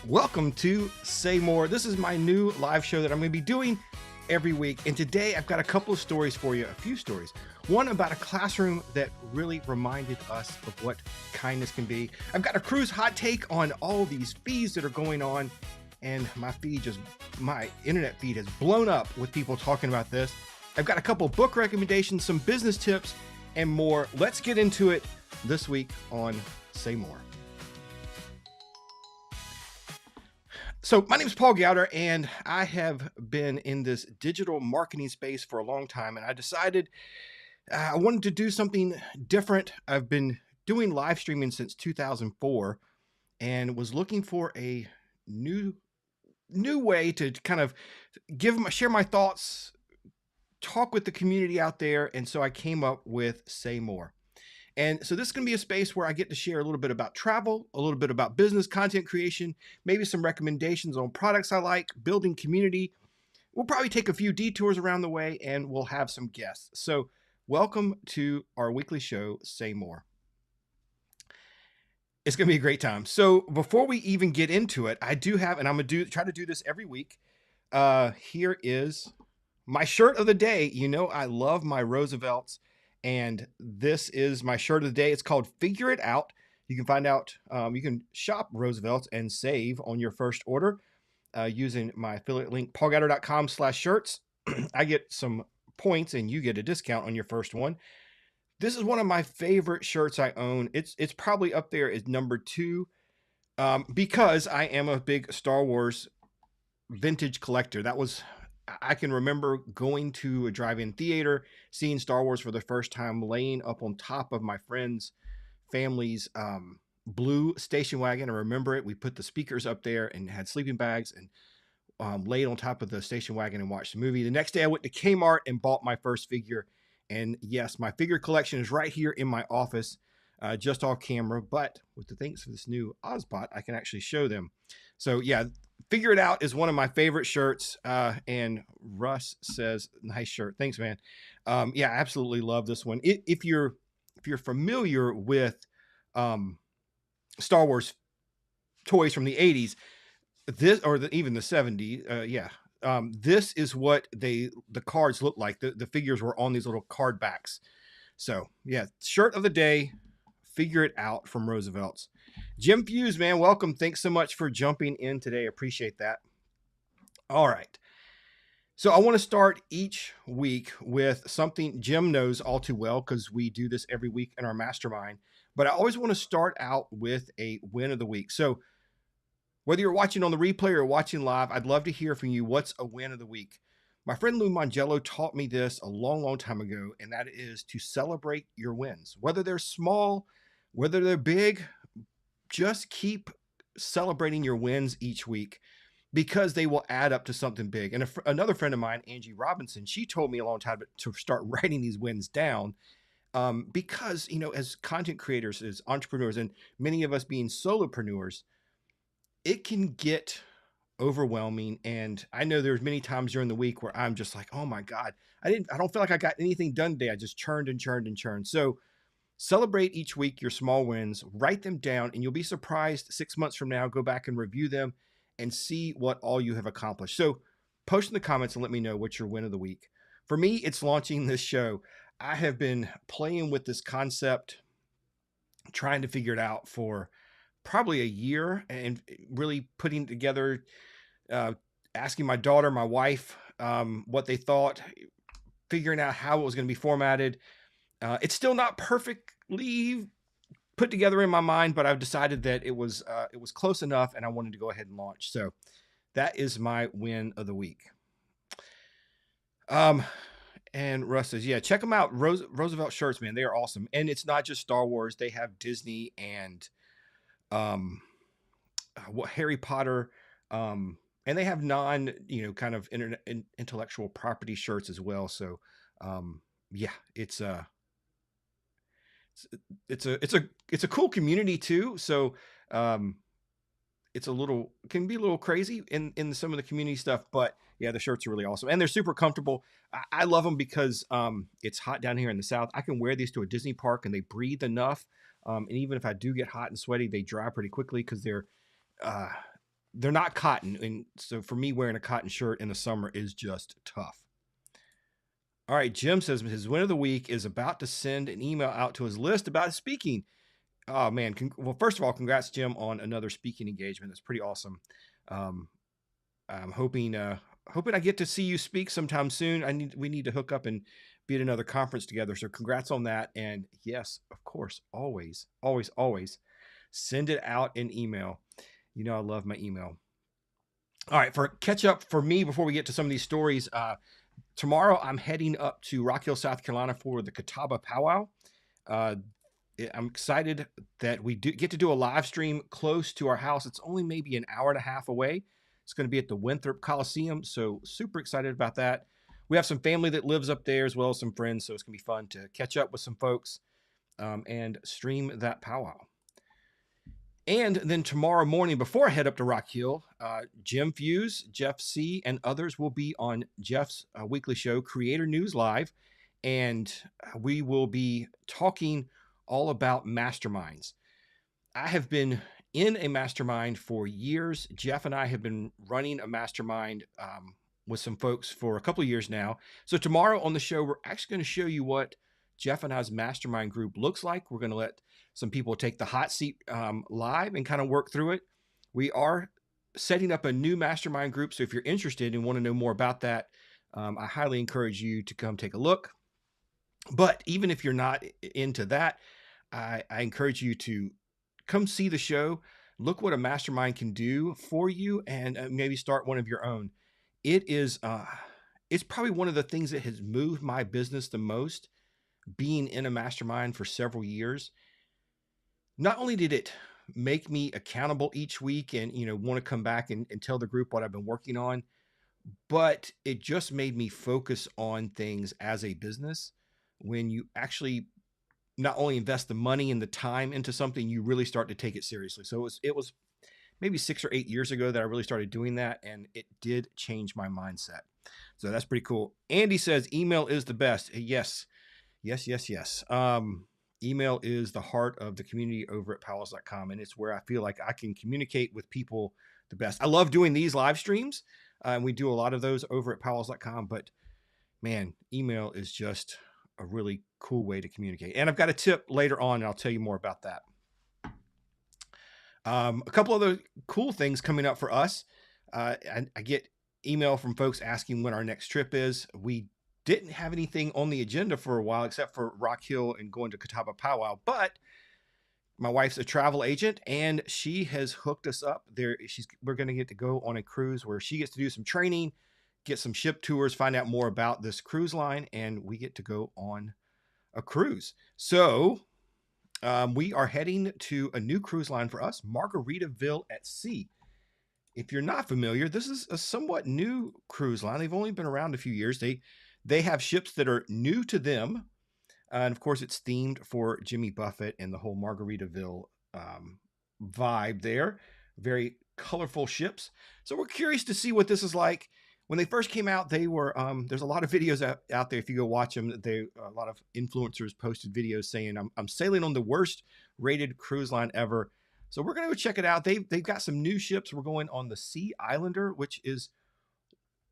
Welcome to Say More. This is my new live show that I'm going to be doing every week. And today I've got a couple of stories for you, a few stories. One about a classroom that really reminded us of what kindness can be. I've got a cruise hot take on all these fees that are going on. And my internet feed has blown up with people talking about this. I've got a couple book recommendations, some business tips, and more. Let's get into it this week on Say More. So my name is Paul Gowder, and I have been in this digital marketing space for a long time, and I decided I wanted to do something different. I've been doing live streaming since 2004 and was looking for a new way to kind of share my thoughts, talk with the community out there, and so I came up with Say More. And so this is going to be a space where I get to share a little bit about travel, a little bit about business, content creation, maybe some recommendations on products I like, building community. We'll probably take a few detours around the way, and we'll have some guests. So welcome to our weekly show, Say More. It's going to be a great time. So before we even get into it, I do have, and I'm going to try to do this every week. Here is my shirt of the day. You know, I love my Roosevelts. And this is my shirt of the day. It's called Figure It Out. You can find out, you can shop Roosevelt's and save on your first order using my affiliate link, paulgowder.com/shirts. I get some points and you get a discount on your first one. This is one of my favorite shirts I own. It's probably up there as number 2 because I am a big Star Wars vintage collector. I can remember going to a drive-in theater, seeing Star Wars for the first time, laying up on top of my friend's family's blue station wagon. I remember it. We put the speakers up there and had sleeping bags and laid on top of the station wagon and watched the movie. The next day I went to Kmart and bought my first figure. And yes, my figure collection is right here in my office, just off camera. But with the thanks for this new Ozbot, I can actually show them. So yeah, Figure It Out is one of my favorite shirts. And Russ says, nice shirt. Thanks, man. Yeah, I absolutely love this one. If you're familiar with Star Wars toys from the 80s, even the 70s, this is what the cards look like. The figures were on these little card backs. So yeah, shirt of the day, Figure It Out from Roosevelt's. Jim Fuse, man, welcome. Thanks so much for jumping in today. Appreciate that. All right. So I want to start each week with something Jim knows all too well because we do this every week in our mastermind. But I always want to start out with a win of the week. So whether you're watching on the replay or watching live, I'd love to hear from you. What's a win of the week? My friend Lou Mangello taught me this a long, long time ago, and that is to celebrate your wins. Whether they're small, whether they're big, just keep celebrating your wins each week because they will add up to something big. And another friend of mine, Angie Robinson, she told me a long time to start writing these wins down because, you know, as content creators, as entrepreneurs, and many of us being solopreneurs, it can get overwhelming. And I know there's many times during the week where I'm just like, oh my God, I don't feel like I got anything done today. I just churned and churned and churned. So celebrate each week your small wins, write them down, and you'll be surprised 6 months from now, go back and review them and see what all you have accomplished. So post in the comments and let me know what's your win of the week. For me, it's launching this show. I have been playing with this concept, trying to figure it out for probably a year and really putting together, asking my daughter, my wife, what they thought, figuring out how it was going to be formatted. It's still not perfectly put together in my mind, but I've decided that it was close enough and I wanted to go ahead and launch. So that is my win of the week. And Russ says, yeah, check them out. Roosevelt shirts, man. They are awesome. And it's not just Star Wars. They have Disney and Harry Potter. And they have kind of intellectual property shirts as well. So yeah, it's a cool community too. So can be a little crazy in some of the community stuff, but yeah, the shirts are really awesome and they're super comfortable. I love them because it's hot down here in the South. I can wear these to a Disney park and they breathe enough. And even if I do get hot and sweaty, they dry pretty quickly because they're they're not cotton. And so for me, wearing a cotton shirt in the summer is just tough. All right, Jim says his win of the week is about to send an email out to his list about his speaking. Oh man! Well, first of all, congrats, Jim, on another speaking engagement. That's pretty awesome. Um, I'm hoping I get to see you speak sometime soon. We need to hook up and be at another conference together. So congrats on that. And yes, of course, always, always, always send it out in email. You know I love my email. All right, for catch up for me before we get to some of these stories. Tomorrow I'm heading up to Rock Hill, South Carolina for the Catawba Powwow. I'm excited that we get to do a live stream close to our house. It's only maybe an hour and a half away. It's going to be at the Winthrop Coliseum, so super excited about that. We have some family that lives up there as well as some friends, so it's going to be fun to catch up with some folks and stream that powwow. And then tomorrow morning, before I head up to Rock Hill, Jim Fuse, Jeff C., and others will be on Jeff's weekly show, Creator News Live, and we will be talking all about masterminds. I have been in a mastermind for years. Jeff and I have been running a mastermind with some folks for a couple of years now. So tomorrow on the show, we're actually going to show you what Jeff and I's mastermind group looks like. We're going to let some people take the hot seat live and kind of work through it. We are setting up a new mastermind group. So if you're interested and want to know more about that, I highly encourage you to come take a look. But even if you're not into that, I encourage you to come see the show, look what a mastermind can do for you, and maybe start one of your own. It's probably one of the things that has moved my business the most, being in a mastermind for several years. Not only did it make me accountable each week and, want to come back and tell the group what I've been working on, but it just made me focus on things as a business. When you actually not only invest the money and the time into something, you really start to take it seriously. So it was maybe 6 or 8 years ago that I really started doing that, and it did change my mindset. So that's pretty cool. Andy says email is the best. Yes. Email is the heart of the community over at powwows.com, and it's where I feel like I can communicate with people the best. I love doing these live streams, and we do a lot of those over at powwows.com, but man, email is just a really cool way to communicate. And I've got a tip later on, and I'll tell you more about that. A couple other cool things coming up for us. I get email from folks asking when our next trip is. We didn't have anything on the agenda for a while except for Rock Hill and going to Catawba Powwow, but my wife's a travel agent and she has hooked us up there. We're going to get to go on a cruise where she gets to do some training, get some ship tours, find out more about this cruise line, and we get to go on a cruise. So we are heading to a new cruise line for us, Margaritaville at Sea. If you're not familiar, this is a somewhat new cruise line. They've only been around a few years. They have ships that are new to them. And of course, it's themed for Jimmy Buffett and the whole Margaritaville vibe there. Very colorful ships. So we're curious to see what this is like. When they first came out, they were there's a lot of videos out there. If you go watch them, a lot of influencers posted videos saying, I'm sailing on the worst rated cruise line ever. So we're going to go check it out. They've got some new ships. We're going on the Sea Islander, which is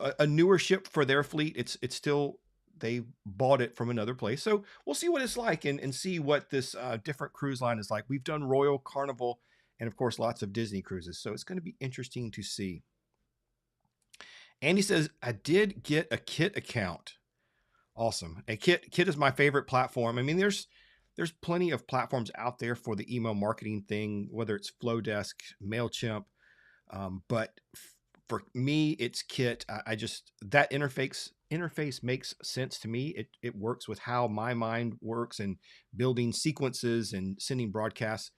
a newer ship for their fleet. It's still, they bought it from another place. So we'll see what it's like and see what this different cruise line is like. We've done Royal, Carnival, and of course, lots of Disney cruises. So it's going to be interesting to see. Andy says, I did get a Kit account. Awesome. Kit is my favorite platform. I mean, there's plenty of platforms out there for the email marketing thing, whether it's Flowdesk, MailChimp. But for me, it's Kit. I just, that interface makes sense to me. It works with how my mind works and building sequences and sending broadcasts.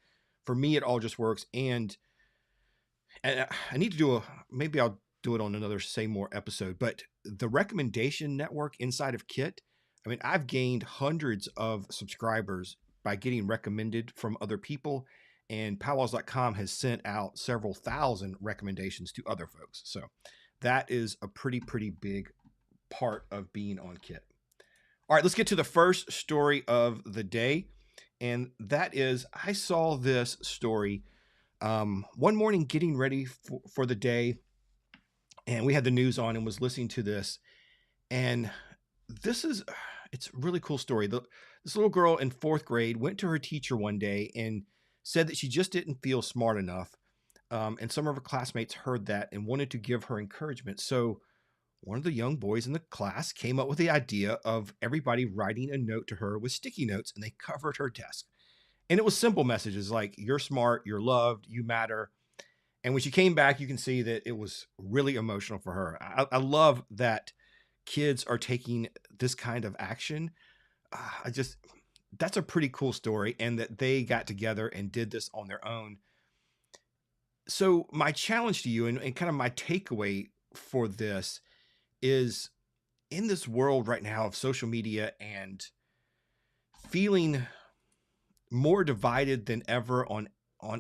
For me, it all just works. And I need to maybe I'll do it on another Say More episode, but the recommendation network inside of Kit, I mean, I've gained hundreds of subscribers by getting recommended from other people, and powwows.com has sent out several thousand recommendations to other folks. So that is a pretty big part of being on Kit. All right, let's get to the first story of the day. And that is, I saw this story One morning, getting ready for the day, and we had the news on and was listening to this. And this is, it's a really cool story. This little girl in fourth grade went to her teacher one day and said that she just didn't feel smart enough. And some of her classmates heard that and wanted to give her encouragement. So one of the young boys in the class came up with the idea of everybody writing a note to her with sticky notes, and they covered her desk. And it was simple messages like, "You're smart, you're loved, you matter." And when she came back, you can see that it was really emotional for her. I love that kids are taking this kind of action. I just, that's a pretty cool story, and that they got together and did this on their own. So, my challenge to you, and kind of my takeaway for this, is in this world right now of social media and feeling more divided than ever on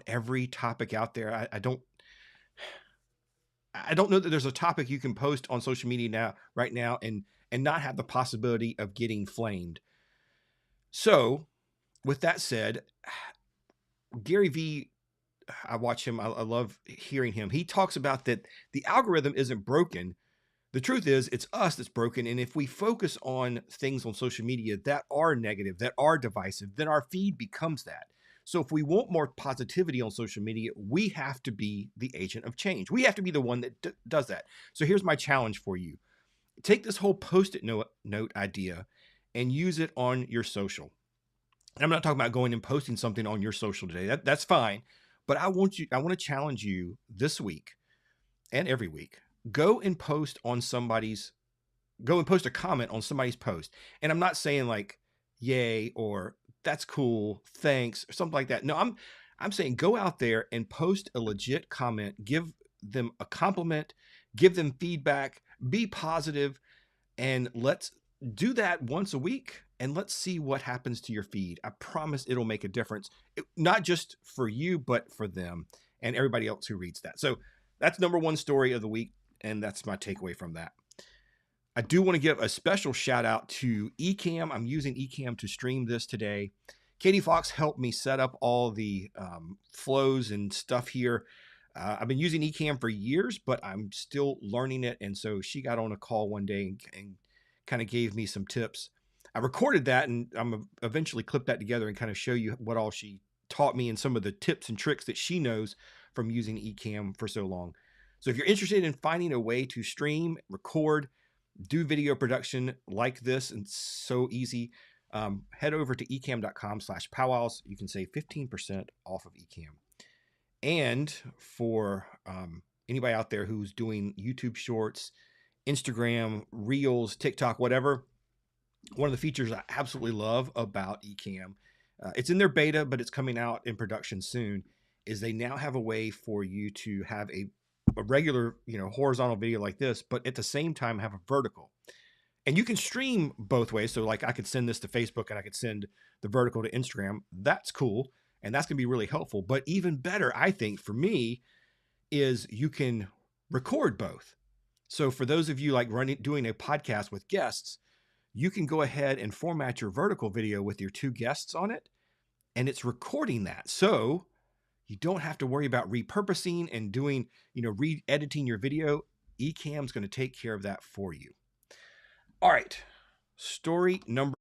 every topic out there. I don't know that there's a topic you can post on social media now, right now, and not have the possibility of getting flamed. So, with that said, Gary V, I watch him. I love hearing him. He talks about that the algorithm isn't broken. The truth is, it's us that's broken. And if we focus on things on social media that are negative, that are divisive, then our feed becomes that. So if we want more positivity on social media, we have to be the agent of change. We have to be the one that does that. So here's my challenge for you. Take this whole post-it note idea and use it on your social. And I'm not talking about going and posting something on your social today. That's fine. But I want to challenge you this week and every week. Go and post a comment on somebody's post. And I'm not saying like, yay, or that's cool, thanks, or something like that. No, I'm saying go out there and post a legit comment, give them a compliment, give them feedback, be positive, and let's do that once a week, and let's see what happens to your feed. I promise it'll make a difference, not just for you, but for them and everybody else who reads that. So that's number one story of the week, and that's my takeaway from that. I do want to give a special shout out to Ecamm. I'm using Ecamm to stream this today. Katie Fox helped me set up all the flows and stuff here. I've been using Ecamm for years, but I'm still learning it. And so she got on a call one day and kind of gave me some tips. I recorded that, and I'm eventually clip that together and kind of show you what all she taught me and some of the tips and tricks that she knows from using Ecamm for so long. So if you're interested in finding a way to stream, record, do video production like this, and so easy, head over to ecamm.com/powwows. You can save 15% off of Ecamm. And for anybody out there who's doing YouTube shorts, Instagram, Reels, TikTok, whatever, one of the features I absolutely love about Ecamm, it's in their beta, but it's coming out in production soon, is they now have a way for you to have a regular, horizontal video like this, but at the same time have a vertical. And you can stream both ways. So like I could send this to Facebook and I could send the vertical to Instagram. That's cool. And that's going to be really helpful. But even better, I think, for me, is you can record both. So for those of you like doing a podcast with guests, you can go ahead and format your vertical video with your two guests on it, and it's recording that. So you don't have to worry about repurposing and doing, re-editing your video. Ecamm's going to take care of that for you. All right, story number,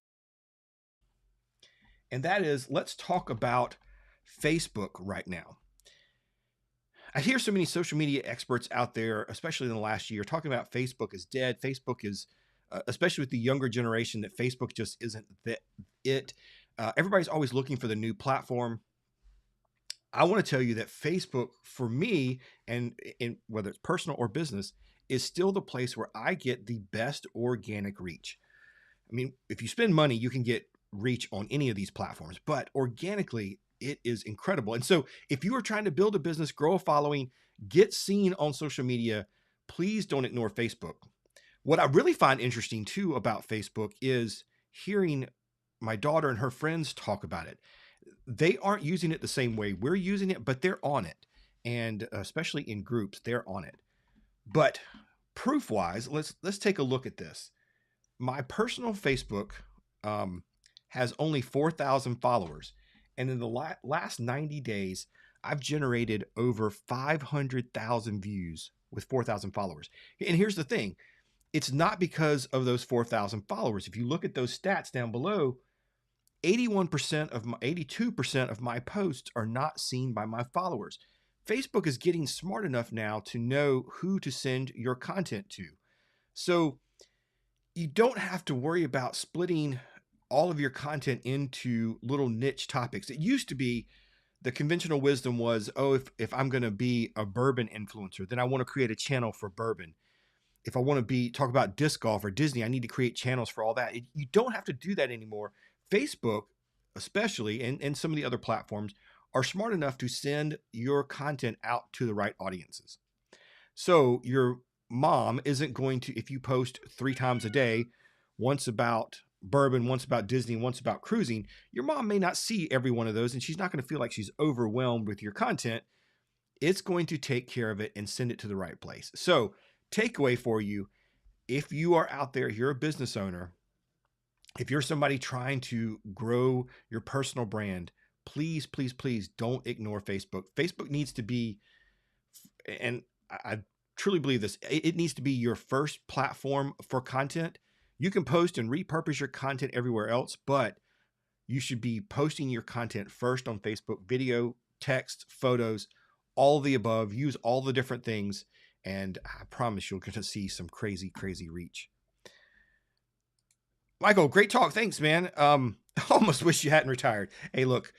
and that is, let's talk about Facebook right now. I hear so many social media experts out there, especially in the last year, talking about Facebook is dead. Facebook is, especially with the younger generation, that Facebook just isn't it. Everybody's always looking for the new platform. I want to tell you that Facebook, for me, and in whether it's personal or business, is still the place where I get the best organic reach. I mean, if you spend money, you can get reach on any of these platforms, but organically, it is incredible. And so if you are trying to build a business, grow a following, get seen on social media, please don't ignore Facebook. What I really find interesting too about Facebook is hearing my daughter and her friends talk about it. They aren't using it the same way we're using it, but they're on it. And especially in groups, they're on it. But proof-wise, let's take a look at this. My personal Facebook has only 4,000 followers. And in the last 90 days, I've generated over 500,000 views with 4,000 followers. And here's the thing, it's not because of those 4,000 followers. If you look at those stats down below, 82% of my posts are not seen by my followers. Facebook is getting smart enough now to know who to send your content to. So you don't have to worry about splitting all of your content into little niche topics. It used to be the conventional wisdom was, oh, if I'm going to be a bourbon influencer, then I want to create a channel for bourbon. If I want to talk about disc golf or Disney, I need to create channels for all that. You don't have to do that anymore. Facebook, especially, and some of the other platforms, are smart enough to send your content out to the right audiences. So your mom isn't going to, if you post 3 times a day, once about bourbon, once about Disney, once about cruising, your mom may not see every one of those, and she's not going to feel like she's overwhelmed with your content. It's going to take care of it and send it to the right place. So takeaway for you, if you are out there, you're a business owner, if you're somebody trying to grow your personal brand, please, please, please don't ignore Facebook. Facebook needs to be, and I truly believe this, it needs to be your first platform for content. You can post and repurpose your content everywhere else, but you should be posting your content first on Facebook: video, text, photos, all the above. Use all the different things, and I promise you're going to see some crazy, crazy reach. Michael, great talk. Thanks, man. I almost wish you hadn't retired. Hey, look,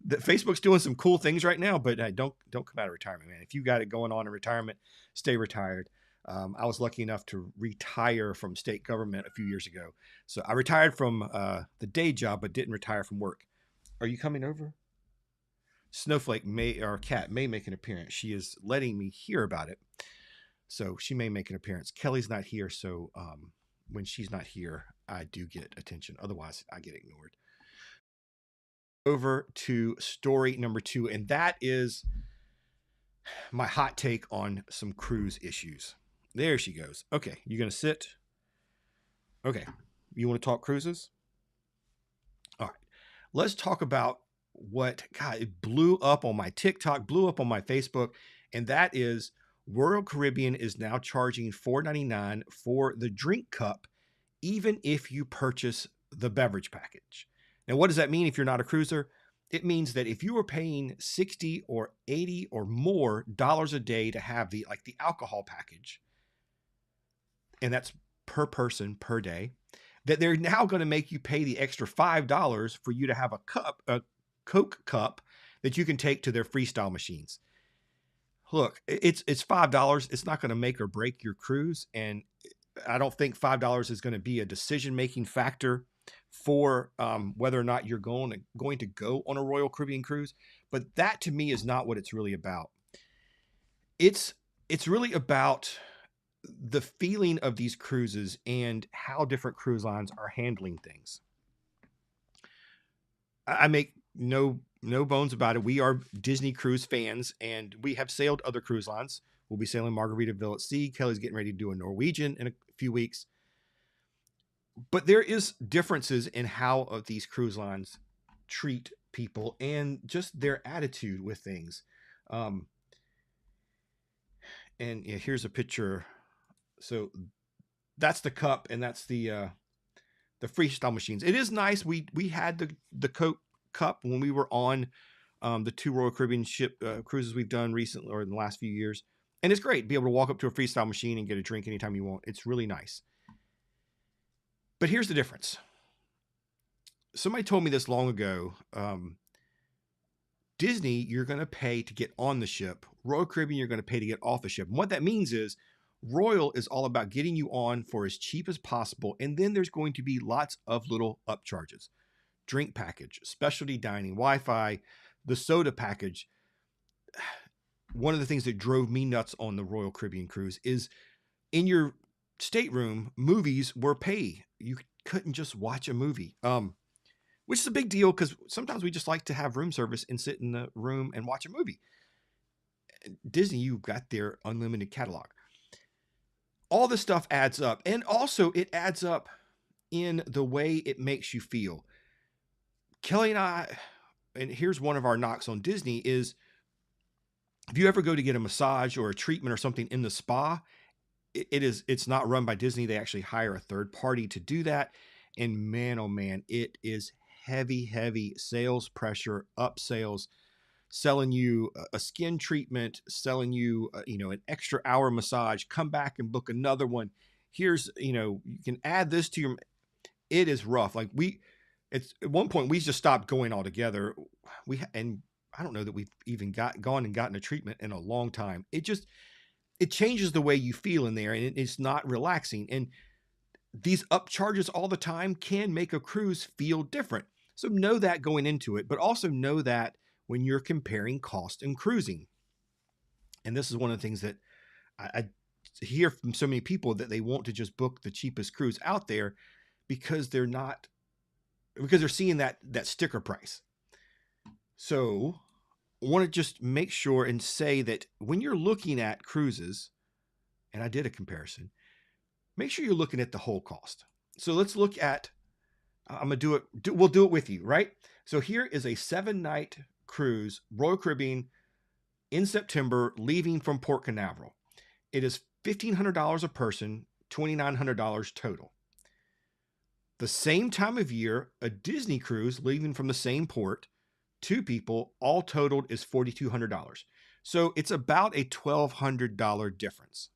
Facebook's doing some cool things right now, but don't come out of retirement, man. If you got it going on in retirement, stay retired. I was lucky enough to retire from state government a few years ago. So I retired from the day job, but didn't retire from work. Are you coming over? Snowflake or Cat may make an appearance. She is letting me hear about it. So she may make an appearance. Kelly's not here. So when she's not here, I do get attention. Otherwise, I get ignored. Over to story number 2. And that is my hot take on some cruise issues. There she goes. Okay, you going to sit? Okay, you want to talk cruises? All right, let's talk about what, God, it blew up on my TikTok, blew up on my Facebook, and that is Royal Caribbean is now charging $4.99 for the drink cup, even if you purchase the beverage package. Now, what does that mean if you're not a cruiser? It means that if you were paying $60 or $80 or more dollars a day to have the alcohol package, and that's per person per day, that they're now going to make you pay the extra $5 for you to have a Coke cup that you can take to their freestyle machines. Look, it's $5. It's not going to make or break your cruise, and I don't think $5 is going to be a decision-making factor for whether or not you're going to go on a Royal Caribbean cruise. But that, to me, is not what it's really about. It's really about the feeling of these cruises and how different cruise lines are handling things. I make no bones about it. We are Disney cruise fans, and we have sailed other cruise lines. We'll be sailing Margaritaville at sea. Kelly's getting ready to do a Norwegian in a few weeks. But there is differences in how these cruise lines treat people and just their attitude with things. And yeah, here's a picture. So that's the cup, and that's the freestyle machines. It is nice. We had the Coke cup when we were on the 2 Royal Caribbean ship cruises we've done recently or in the last few years. And it's great to be able to walk up to a freestyle machine and get a drink anytime you want. It's really nice. But here's the difference. Somebody told me this long ago. Disney, you're going to pay to get on the ship. Royal Caribbean, you're going to pay to get off the ship. And what that means is Royal is all about getting you on for as cheap as possible. And then there's going to be lots of little upcharges. Drink package, specialty dining, Wi-Fi, the soda package. One of the things that drove me nuts on the Royal Caribbean cruise is in your stateroom, movies were pay. You couldn't just watch a movie, which is a big deal because sometimes we just like to have room service and sit in the room and watch a movie. Disney, you got their unlimited catalog. All this stuff adds up, and also it adds up in the way it makes you feel. Kelly and I, and here's one of our knocks on Disney is if you ever go to get a massage or a treatment or something in the spa, it's not run by Disney. They actually hire a third party to do that. And man, oh man, it is heavy sales pressure, up sales, selling you a skin treatment, selling you, an extra hour massage, come back and book another one. Here's, you can add this to your, it is rough. Like it's at one point we just stopped going altogether. And I don't know that we've even gone and gotten a treatment in a long time. It changes the way you feel in there, and it's not relaxing. And these up charges all the time can make a cruise feel different. So know that going into it, but also know that when you're comparing cost and cruising. And this is one of the things that I hear from so many people, that they want to just book the cheapest cruise out there because they're seeing that sticker price. So I want to just make sure and say that when you're looking at cruises, and I did a comparison, make sure you're looking at the whole cost. So let's look at, I'm going to we'll do it with you, right? So here is a 7-night cruise, Royal Caribbean, in September, leaving from Port Canaveral. It is $1,500 a person, $2,900 total. The same time of year, a Disney cruise leaving from the same port, 2 people, all totaled is $4,200. So it's about a $1,200 difference.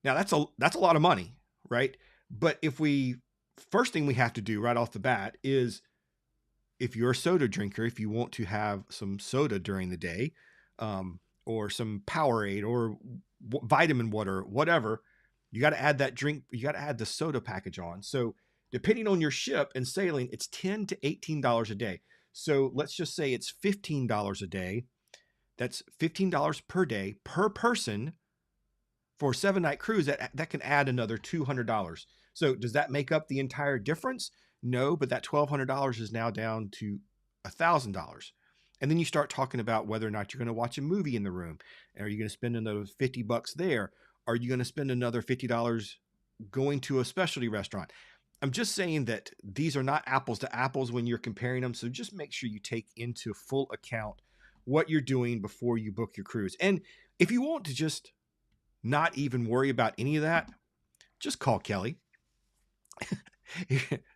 Now that's a lot of money, right? But first thing we have to do right off the bat is, if you're a soda drinker, if you want to have some soda during the day, or some Powerade or vitamin water, whatever, you got to add that drink. You got to add the soda package on. So depending on your ship and sailing, it's $10 to $18 a day. So let's just say it's $15 a day. That's $15 per day per person for a 7-night cruise. That can add another $200. So does that make up the entire difference? No, but that $1,200 is now down to $1,000. And then you start talking about whether or not you're going to watch a movie in the room. Are you going to spend another $50 there? Are you going to spend another $50 going to a specialty restaurant? I'm just saying that these are not apples to apples when you're comparing them. So just make sure you take into full account what you're doing before you book your cruise. And if you want to just not even worry about any of that, just call Kelly.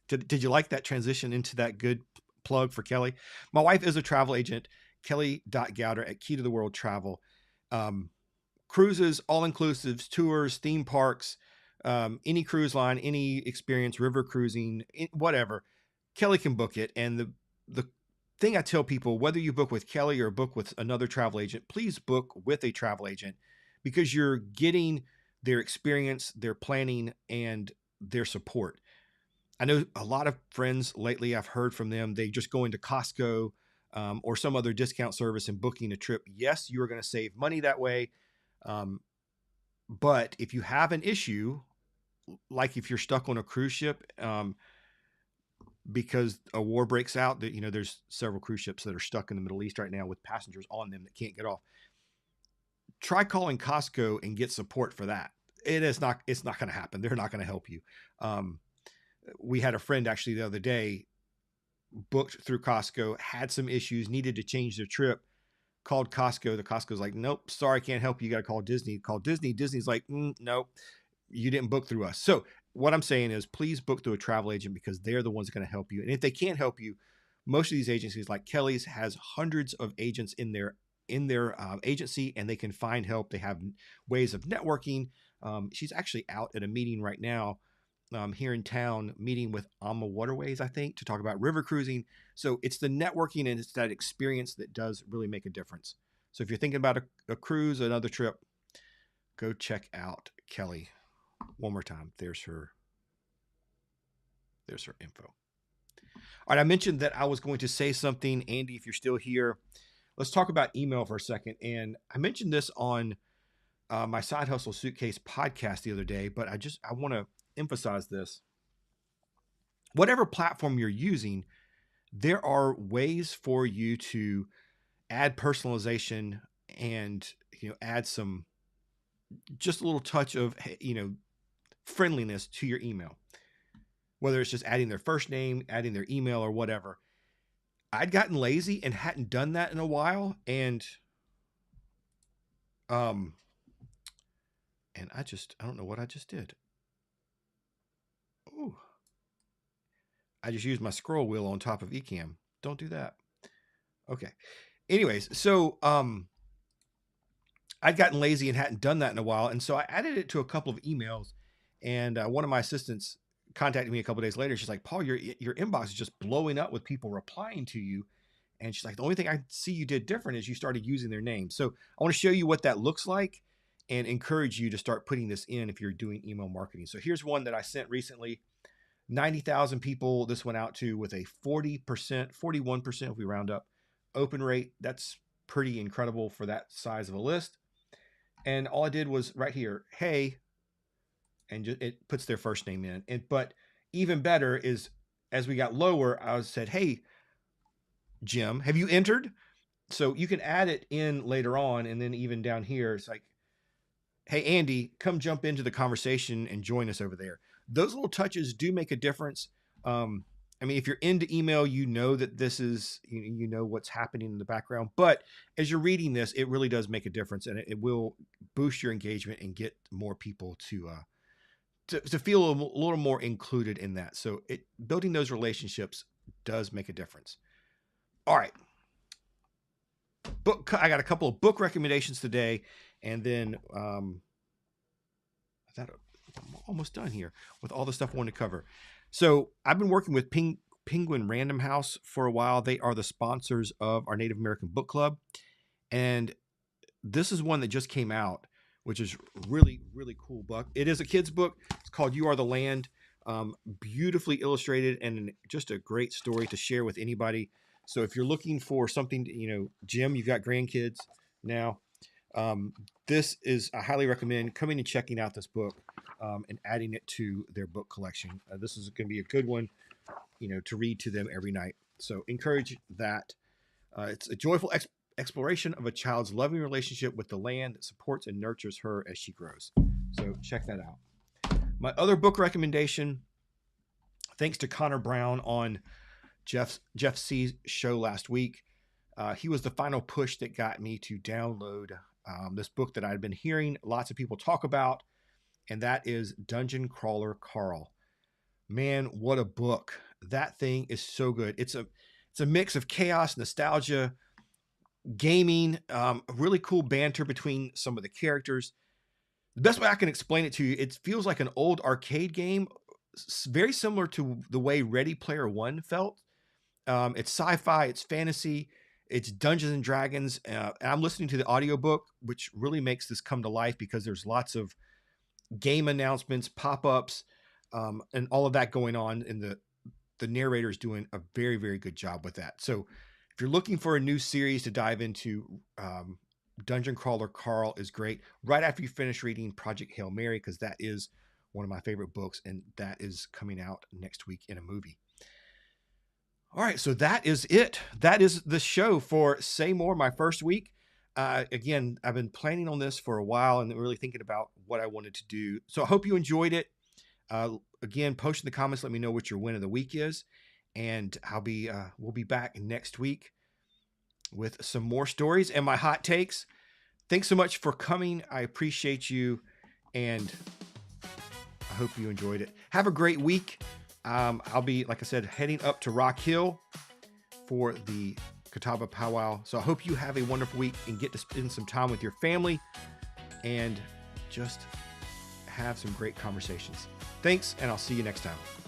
Did you like that transition into that good plug for Kelly? My wife is a travel agent, Kelly.Gowder at Key to the World Travel. Cruises, all-inclusives, tours, theme parks, any cruise line, any experience, river cruising, whatever, Kelly can book it. And the thing I tell people, whether you book with Kelly or book with another travel agent, please book with a travel agent, because you're getting their experience, their planning, and their support. I know a lot of friends lately, I've heard from them, they just go into Costco or some other discount service and booking a trip. Yes, you are going to save money that way. But if you have an issue, like if you're stuck on a cruise ship because a war breaks out, that there's several cruise ships that are stuck in the Middle East right now with passengers on them that can't get off. Try calling Costco and get support for that. It's not going to happen. They're not going to help you. We had a friend actually the other day, booked through Costco, had some issues, needed to change their trip, called Costco. The Costco's like, nope, sorry, can't help you. You got to call Disney. Call Disney. Disney's like, nope, you didn't book through us. So what I'm saying is, please book through a travel agent, because they're the ones that are going to help you. And if they can't help you, most of these agencies like Kelly's has hundreds of agents in their agency, and they can find help. They have ways of networking. She's actually out at a meeting right now here in town, meeting with Alma Waterways, I think, to talk about river cruising. So it's the networking and it's that experience that does really make a difference. So if you're thinking about a cruise, another trip, go check out Kelly. One more time. There's her info. All right. I mentioned that I was going to say something. Andy, if you're still here, let's talk about email for a second. And I mentioned this on my Side Hustle Suitcase podcast the other day, but I want to emphasize this. Whatever platform you're using, there are ways for you to add personalization and add some, just a little touch of friendliness to your email, whether it's just adding their first name, adding their email, or whatever. I'd gotten lazy and hadn't done that in a while. And I don't know what I just did. Ooh. I just used my scroll wheel on top of Ecamm. Don't do that. Okay. Anyways, so I'd gotten lazy and hadn't done that in a while. And so I added it to a couple of emails. And one of my assistants contacted me a couple of days later. She's like, Paul, your inbox is just blowing up with people replying to you. And she's like, the only thing I see you did different is you started using their name. So I want to show you what that looks like and encourage you to start putting this in if you're doing email marketing. So here's one that I sent recently. 90,000 people this went out to with a 40%, 41% if we round up open rate. That's pretty incredible for that size of a list. And all I did was right here, hey, and it puts their first name in. But even better is as we got lower, I said, hey, Jim, have you entered? So you can add it in later on. And then even down here, it's like, hey, Andy, come jump into the conversation and join us over there. Those little touches do make a difference. I mean, if you're into email, you know that this is, you know what's happening in the background. But as you're reading this, it really does make a difference, and it will boost your engagement and get more people to feel a little more included in that. So building those relationships does make a difference. All right. I got a couple of book recommendations today, and then I'm almost done here with all the stuff I want to cover. So I've been working with Penguin Random House for a while. They are the sponsors of our Native American Book Club. And this is one that just came out, which is really, really cool book. It is a kid's book. It's called You Are the Land. Beautifully illustrated and just a great story to share with anybody. So if you're looking for something, Jim, you've got grandkids now. I highly recommend coming and checking out this book and adding it to their book collection. This is going to be a good one, to read to them every night. So encourage that. It's a joyful exploration of a child's loving relationship with the land that supports and nurtures her as she grows. So check that out. My other book recommendation, thanks to Connor Brown on Jeff C's show last week. He was the final push that got me to download this book that I'd been hearing lots of people talk about, and that is Dungeon Crawler Carl. Man, what a book. That thing is so good. It's a mix of chaos, nostalgia, gaming, really cool banter between some of the characters. The best way I can explain it to you, it feels like an old arcade game, very similar to the way Ready Player One felt. It's sci-fi, it's fantasy, it's Dungeons and Dragons. And I'm listening to the audiobook, which really makes this come to life because there's lots of game announcements, pop-ups, and all of that going on. And the narrator is doing a very, very good job with that. So if you're looking for a new series to dive into, Dungeon Crawler Carl is great. Right after you finish reading Project Hail Mary, because that is one of my favorite books, and that is coming out next week in a movie. All right, so that is it. That is the show for Say More, my first week. Again, I've been planning on this for a while and really thinking about what I wanted to do. So I hope you enjoyed it. Again, post in the comments, let me know what your win of the week is. And we'll be back next week with some more stories and my hot takes. Thanks so much for coming. I appreciate you, and I hope you enjoyed it. Have a great week. I'll be, like I said, heading up to Rock Hill for the Catawba Powwow. So I hope you have a wonderful week and get to spend some time with your family and just have some great conversations. Thanks, and I'll see you next time.